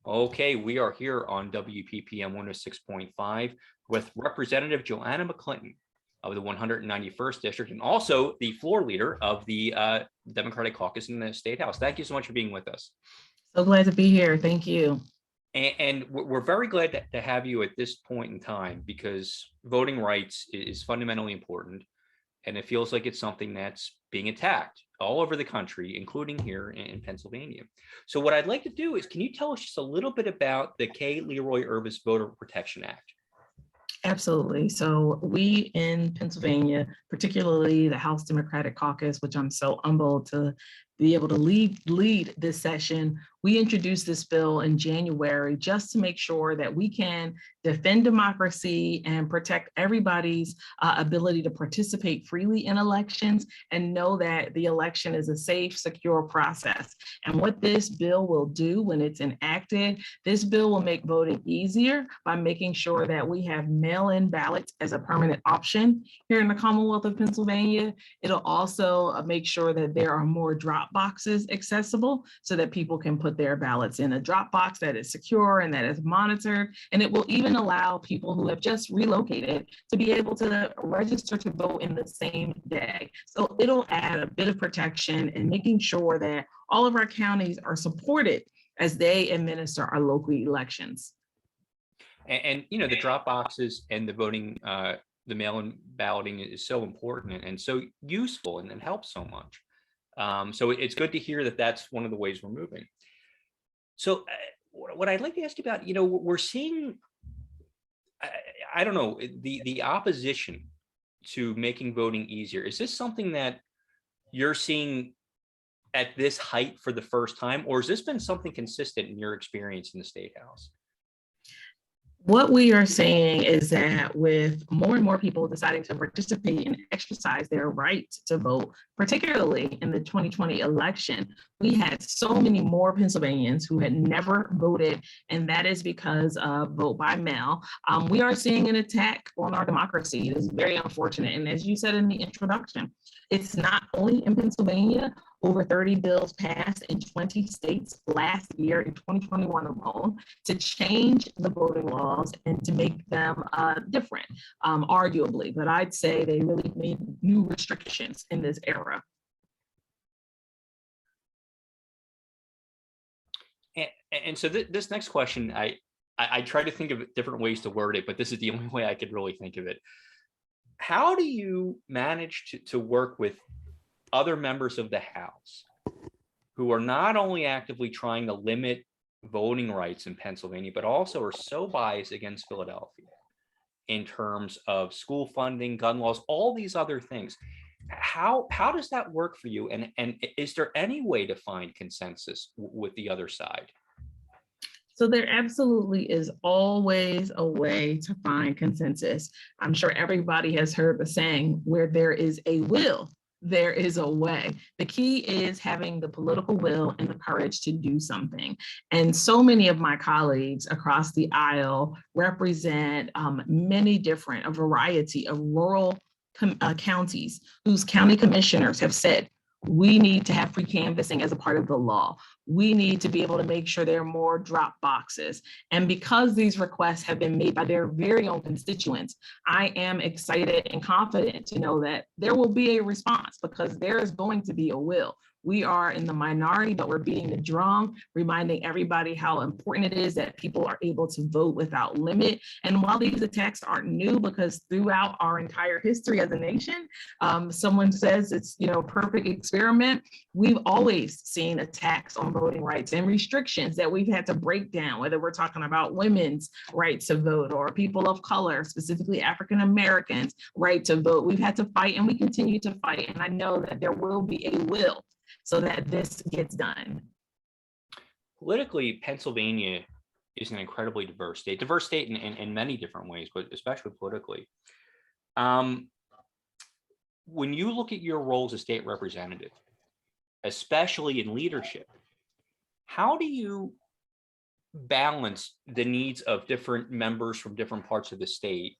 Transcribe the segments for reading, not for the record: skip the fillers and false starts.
Okay, we are here on WPPM 106.5 with Representative Joanna McClinton of the 191st District and also the floor leader of the Democratic Caucus in the State House. Thank you so much for being with us. So glad to be here. Thank you. And we're very glad to have you at this point in time because voting rights is fundamentally important. And it feels like it's something that's being attacked all over the country, including here in Pennsylvania. So what I'd like to do is, can you tell us just a little bit about the Leroy Irvis Voter Protection Act? Absolutely. So we in Pennsylvania, particularly the House Democratic Caucus, which I'm so humbled to be able to lead this session, we introduced this bill in January just to make sure that we can defend democracy and protect everybody's ability to participate freely in elections and know that the election is a safe, secure process. And what this bill will do when it's enacted, this bill will make voting easier by making sure that we have mail-in ballots as a permanent option here in the Commonwealth of Pennsylvania. It'll also make sure that there are more drop boxes accessible so that people can put their ballots in a drop box that is secure and that is monitored. And it will even allow people who have just relocated to be able to register to vote in the same day. So it'll add a bit of protection and making sure that all of our counties are supported as they administer our local elections. And you know, the drop boxes and the voting, the mail-in balloting is so important and so useful and helps so much. So it's good to hear that that's one of the ways we're moving. So what I'd like to ask you about, you know, we're seeing, I don't know, the opposition to making voting easier. Is this something that you're seeing at this height for the first time, or has this been something consistent in your experience in the State House? What we are saying is that with more and more people deciding to participate and exercise their right to vote, particularly in the 2020 election, we had so many more Pennsylvanians who had never voted, and that is because of vote by mail. We are seeing an attack on our democracy. It is very unfortunate. And as you said in the introduction, it's not only in Pennsylvania. Over 30 bills passed in 20 states last year in 2021 alone to change the voting laws and to make them different, arguably. But I'd say they really made new restrictions in this era. And so this next question, I try to think of different ways to word it, but this is the only way I could really think of it. How do you manage to work with other members of the House who are not only actively trying to limit voting rights in Pennsylvania, but also are so biased against Philadelphia in terms of school funding, gun laws, all these other things? How does that work for you? And is there any way to find consensus with the other side? So there absolutely is always a way to find consensus. I'm sure everybody has heard the saying, where there is a will, there is a way. The key is having the political will and the courage to do something. And so many of my colleagues across the aisle represent a variety of rural counties whose county commissioners have said, we need to have free canvassing as a part of the law. We need to be able to make sure there are more drop boxes. And because these requests have been made by their very own constituents, I am excited and confident to know that there will be a response because there is going to be a will. We are in the minority, but we're beating the drum, reminding everybody how important it is that people are able to vote without limit. And while these attacks aren't new, because throughout our entire history as a nation, someone says it's, a perfect experiment. We've always seen attacks on voting rights and restrictions that we've had to break down, whether we're talking about women's right to vote or people of color, specifically African Americans' right to vote. We've had to fight and we continue to fight. And I know that there will be a will so that this gets done. Politically, Pennsylvania is an incredibly diverse state in many different ways, but especially politically. When you look at your role as a state representative, especially in leadership, how do you balance the needs of different members from different parts of the state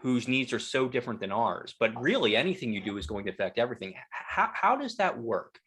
whose needs are so different than ours, but really anything you do is going to affect everything? How does that work?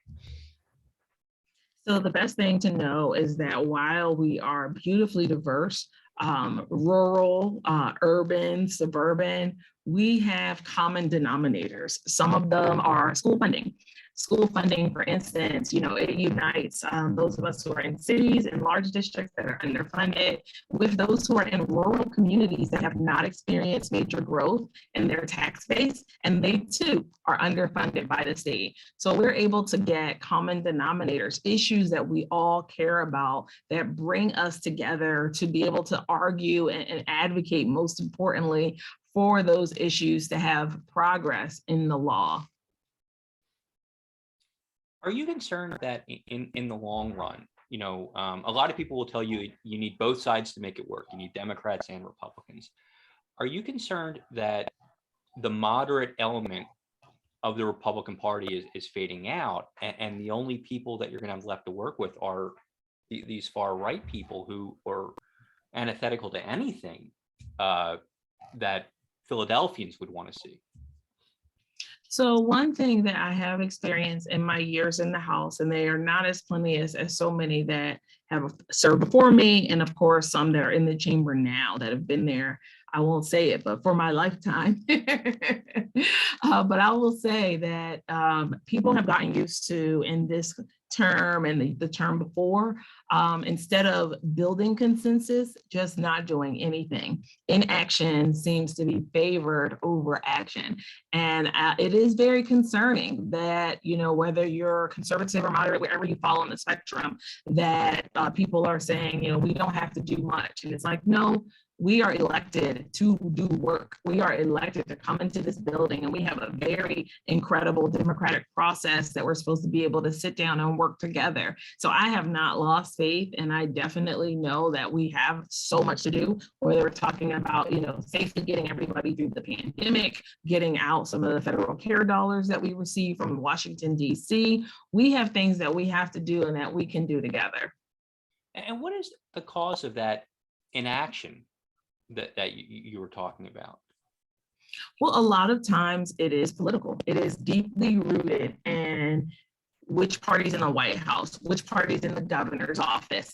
So the best thing to know is that while we are beautifully diverse, rural, urban, suburban, we have common denominators. Some of them are school funding. School funding, for instance, it unites those of us who are in cities and large districts that are underfunded with those who are in rural communities that have not experienced major growth in their tax base, and they too are underfunded by the state. So we're able to get common denominators, issues that we all care about, that bring us together to be able to argue and advocate, most importantly, for those issues to have progress in the law. Are you concerned that in the long run, a lot of people will tell you you need both sides to make it work. You need Democrats and Republicans. Are you concerned that the moderate element of the Republican Party is fading out, and the only people that you're going to have left to work with are these far right people who are antithetical to anything that Philadelphians would want to see? So one thing that I have experienced in my years in the House, and they are not as plenteous as so many that have served before me, and of course, some that are in the chamber now that have been there, I won't say it, but for my lifetime. But I will say that people have gotten used to, in this term and the term before, instead of building consensus, just not doing anything. Inaction seems to be favored over action. And it is very concerning that, whether you're conservative or moderate, wherever you fall on the spectrum, that people are saying, we don't have to do much. And it's like, no, we are elected to do work. We are elected to come into this building, and we have a very incredible democratic process that we're supposed to be able to sit down and work together. So I have not lost faith, and I definitely know that we have so much to do, whether we're talking about, safely getting everybody through the pandemic, getting out some of the federal care dollars that we receive from Washington, D.C. We have things that we have to do and that we can do together. And what is the cause of that inaction that you were talking about? Well, a lot of times it is political. It is deeply rooted in which party's in the White House, which party's in the governor's office.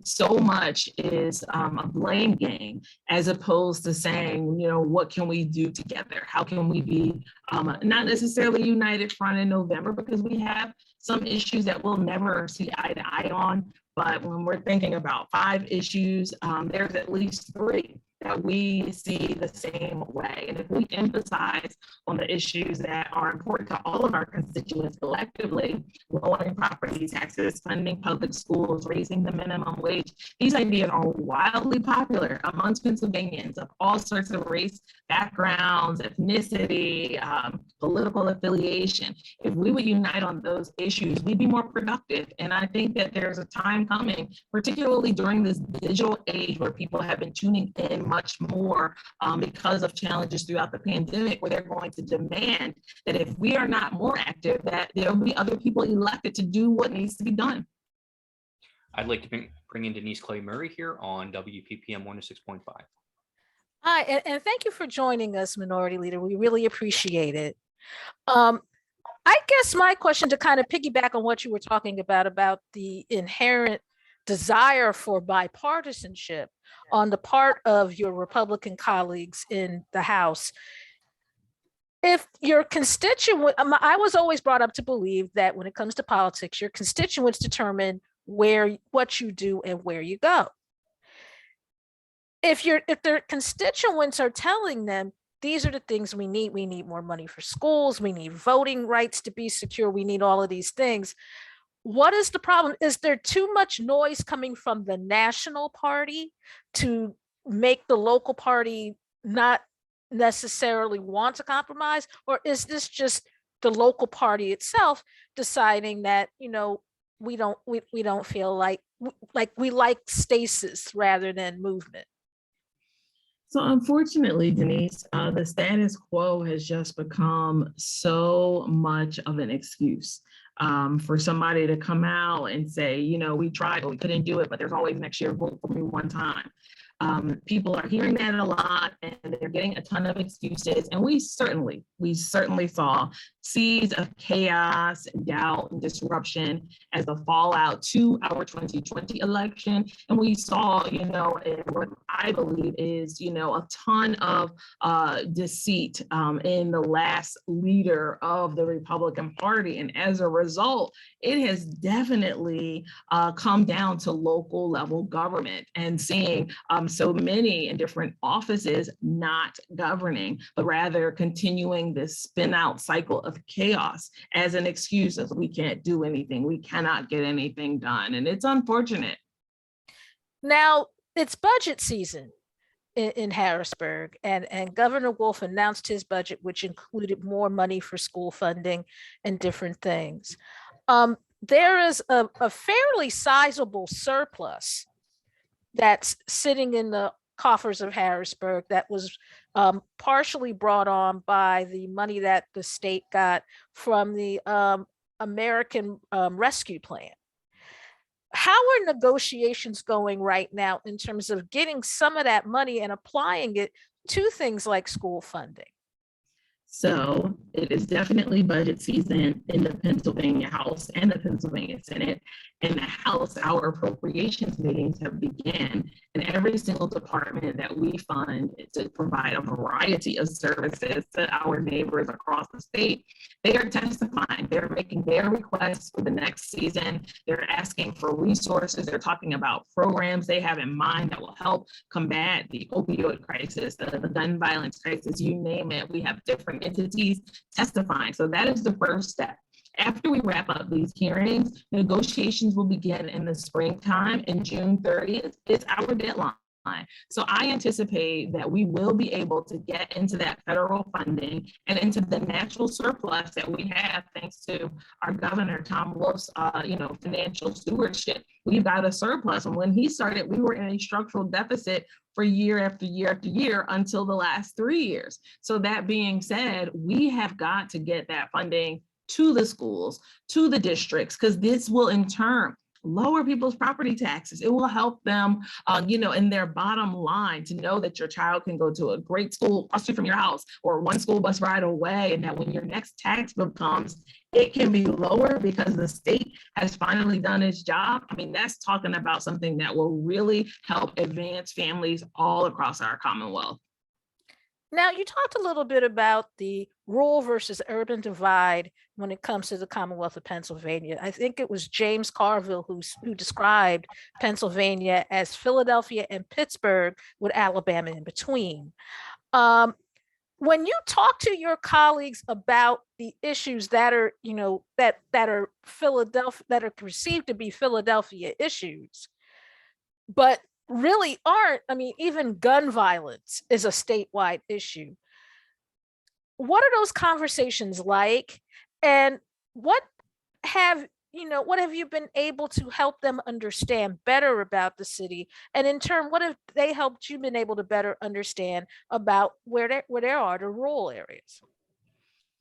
So much is a blame game, as opposed to saying, what can we do together? How can we be not necessarily united front in November, because we have some issues that we'll never see eye to eye on. But when we're thinking about 5 issues, there's at least 3 that we see the same way. And if we emphasize on the issues that are important to all of our constituents collectively, lowering property taxes, funding public schools, raising the minimum wage, these ideas are wildly popular amongst Pennsylvanians of all sorts of race backgrounds, ethnicity, political affiliation. If we would unite on those issues, we'd be more productive. And I think that there's a time coming, particularly during this digital age where people have been tuning in much more because of challenges throughout the pandemic, where they're going to demand that if we are not more active, that there'll be other people elected to do what needs to be done. I'd like to bring in Denise Clay Murray here on WPPM 106.5. Hi, and thank you for joining us, Minority Leader. We really appreciate it. I guess my question, to kind of piggyback on what you were talking about the inherent desire for bipartisanship on the part of your Republican colleagues in the House. If your constituent, I was always brought up to believe that when it comes to politics, your constituents determine what you do and where you go. If their constituents are telling them, these are the things we need more money for schools, we need voting rights to be secure, we need all of these things. What is the problem? Is there too much noise coming from the national party to make the local party not necessarily want to compromise? Or is this just the local party itself deciding that, we don't feel like we like stasis rather than movement? So unfortunately, Denise, the status quo has just become so much of an excuse for somebody to come out and say, we tried, but we couldn't do it, but there's always next year, vote for me one time. People are hearing that a lot, and they're getting a ton of excuses. And we certainly saw seeds of chaos, doubt, and disruption as a fallout to our 2020 election. And we saw, what I believe is, a ton of deceit in the last leader of the Republican Party. And as a result, it has definitely come down to local level government and seeing so many in different offices not governing, but rather continuing this spin out cycle of chaos as an excuse as we can't do anything, we cannot get anything done. And it's unfortunate. Now it's budget season in Harrisburg, and Governor Wolf announced his budget, which included more money for school funding and different things. There is a fairly sizable surplus that's sitting in the coffers of Harrisburg that was partially brought on by the money that the state got from the American Rescue Plan. How are negotiations going right now in terms of getting some of that money and applying it to things like school funding? So it is definitely budget season in the Pennsylvania House and the Pennsylvania Senate. In the House, our appropriations meetings have begun, and every single department that we fund to provide a variety of services to our neighbors across the state, they are testifying. They're making their requests for the next season. They're asking for resources. They're talking about programs they have in mind that will help combat the opioid crisis, the gun violence crisis, you name it. We have different entities testifying. So that is the first step. After we wrap up these hearings, negotiations will begin in the springtime, and June 30th is our deadline. So I anticipate that we will be able to get into that federal funding and into the natural surplus that we have thanks to our governor, Tom Wolf's, financial stewardship. We've got a surplus. And when he started, we were in a structural deficit for year after year after year until the last 3 years. So that being said, we have got to get that funding to the schools, to the districts, because this will in turn lower people's property taxes. It will help them, in their bottom line to know that your child can go to a great school across the street from your house or one school bus ride away, and that when your next tax bill comes, it can be lower because the state has finally done its job. I mean, that's talking about something that will really help advance families all across our Commonwealth. Now, you talked a little bit about the rural versus urban divide when it comes to the Commonwealth of Pennsylvania. I think it was James Carville who described Pennsylvania as Philadelphia and Pittsburgh with Alabama in between. When you talk to your colleagues about the issues that are, that are Philadelphia, that are perceived to be Philadelphia issues, but really aren't, even gun violence is a statewide issue. What are those conversations like? And what have you been able to help them understand better about the city? And in turn, what have they helped you been able to better understand about where there are the rural areas?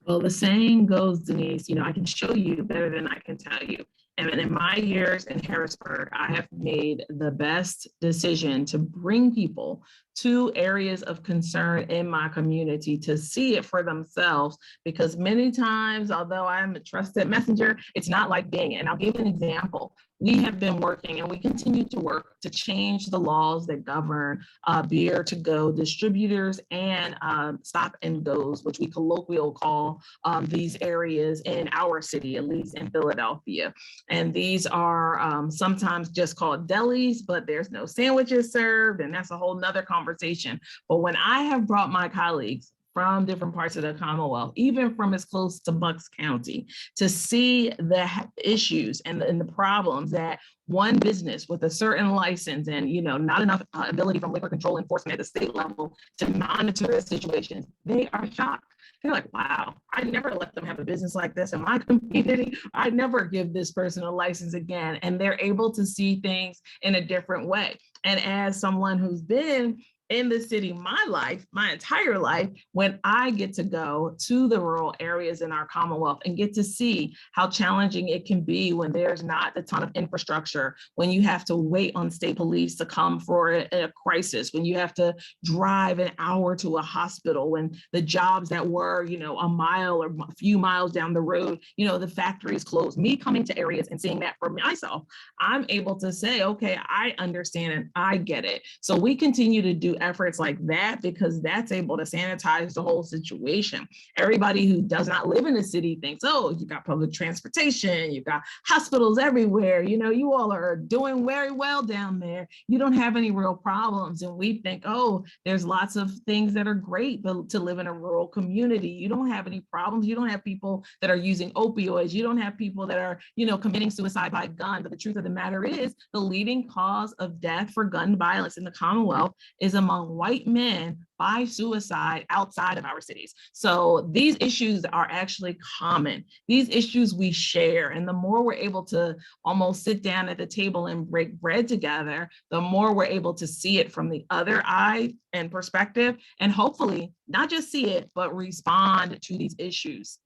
Well, the saying goes, Denise, I can show you better than I can tell you. And in my years in Harrisburg, I have made the best decision to bring people to areas of concern in my community to see it for themselves, because many times, although I'm a trusted messenger, it's not like being it. And I'll give an example. We have been working and we continue to work to change the laws that govern beer to go distributors and stop and goes, which we colloquially call these areas in our city, at least in Philadelphia. And these are sometimes just called delis, but there's no sandwiches served. And that's a whole nother conversation. But when I have brought my colleagues from different parts of the Commonwealth, even from as close to Bucks County, to see the issues and the problems that one business with a certain license and not enough ability from liquor control enforcement at the state level to monitor the situations, they are shocked. They're like, wow, I never let them have a business like this in my community. I never give this person a license again. And they're able to see things in a different way. And as someone who's been in the city, my entire life, when I get to go to the rural areas in our Commonwealth and get to see how challenging it can be when there's not a ton of infrastructure, when you have to wait on state police to come for a crisis, when you have to drive an hour to a hospital, when the jobs that were, a mile or a few miles down the road, the factories closed. Me coming to areas and seeing that for myself, I'm able to say, okay, I understand and I get it. So we continue to do efforts like that because that's able to sanitize the whole situation. Everybody who does not live in the city thinks, oh, you got public transportation, you've got hospitals everywhere, you all are doing very well down there. You don't have any real problems. And we think, oh, there's lots of things that are great to live in a rural community. You don't have any problems. You don't have people that are using opioids. You don't have people that are, committing suicide by gun. But the truth of the matter is the leading cause of death for gun violence in the Commonwealth is among white men by suicide outside of our cities. So these issues are actually common. These issues we share. And the more we're able to almost sit down at the table and break bread together, the more we're able to see it from the other eye and perspective, and hopefully not just see it, but respond to these issues.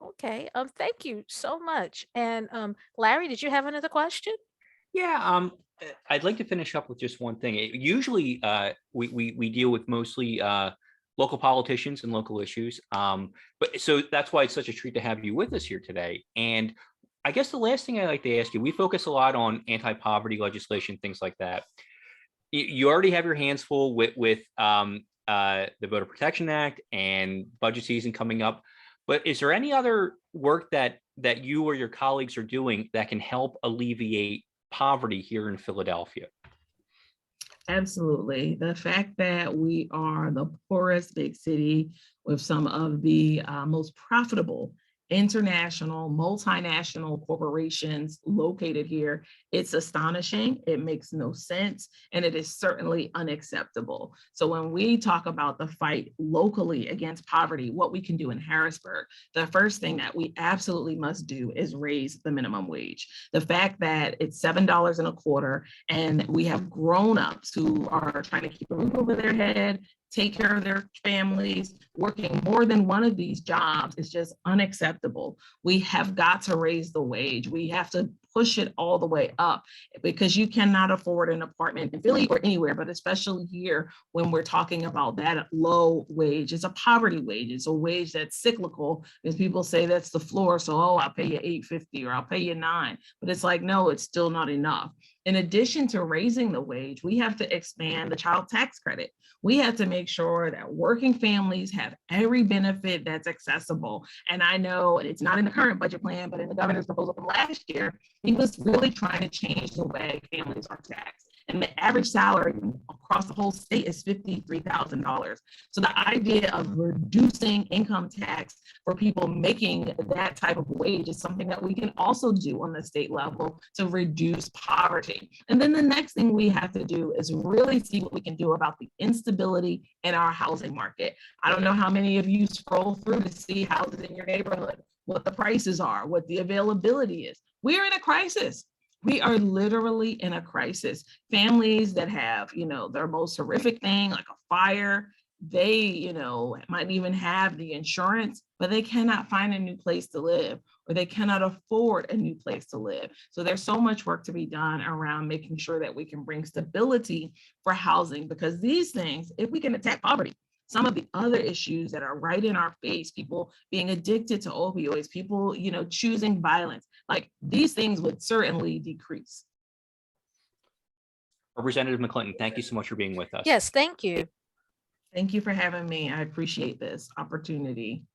Okay, thank you so much. And Larry, did you have another question? Yeah, I'd like to finish up with just one thing. Usually, we deal with mostly local politicians and local issues. But so that's why it's such a treat to have you with us here today. And I guess the last thing I'd like to ask you, we focus a lot on anti-poverty legislation, things like that. You already have your hands full with the Voter Protection Act and budget season coming up. But is there any other work that you or your colleagues are doing that can help alleviate poverty here in Philadelphia? Absolutely. The fact that we are the poorest big city with some of the most profitable international, multinational corporations located here, it's astonishing. It makes no sense, and it is certainly unacceptable. So when we talk about the fight locally against poverty, what we can do in Harrisburg, the first thing that we absolutely must do is raise the minimum wage. The fact that it's $7.25, and we have grown-ups who are trying to keep a roof over their head, take care of their families, working more than one of these jobs is just unacceptable. We have got to raise the wage. We have to push it all the way up because you cannot afford an apartment in Philly or anywhere, but especially here when we're talking about that low wage. It's a poverty wage. It's a wage that's cyclical, as people say that's the floor. So, oh, I'll pay you $8.50 or I'll pay you $9. But it's like, no, it's still not enough. In addition to raising the wage, we have to expand the child tax credit. We have to make sure that working families have every benefit that's accessible. And I know it's not in the current budget plan, but in the governor's proposal from last year, he was really trying to change the way families are taxed. And the average salary across the whole state is $53,000. So the idea of reducing income tax for people making that type of wage is something that we can also do on the state level to reduce poverty. And then the next thing we have to do is really see what we can do about the instability in our housing market. I don't know how many of you scroll through to see houses in your neighborhood, what the prices are, what the availability is. We're in a crisis. We are literally in a crisis. Families that have, their most horrific thing, like a fire, they, might even have the insurance, but they cannot find a new place to live, or they cannot afford a new place to live. So there's so much work to be done around making sure that we can bring stability for housing, because these things, if we can attack poverty, some of the other issues that are right in our face, people being addicted to opioids, people, choosing violence, like these things would certainly decrease. Representative McClinton, thank you so much for being with us. Yes, thank you. Thank you for having me. I appreciate this opportunity.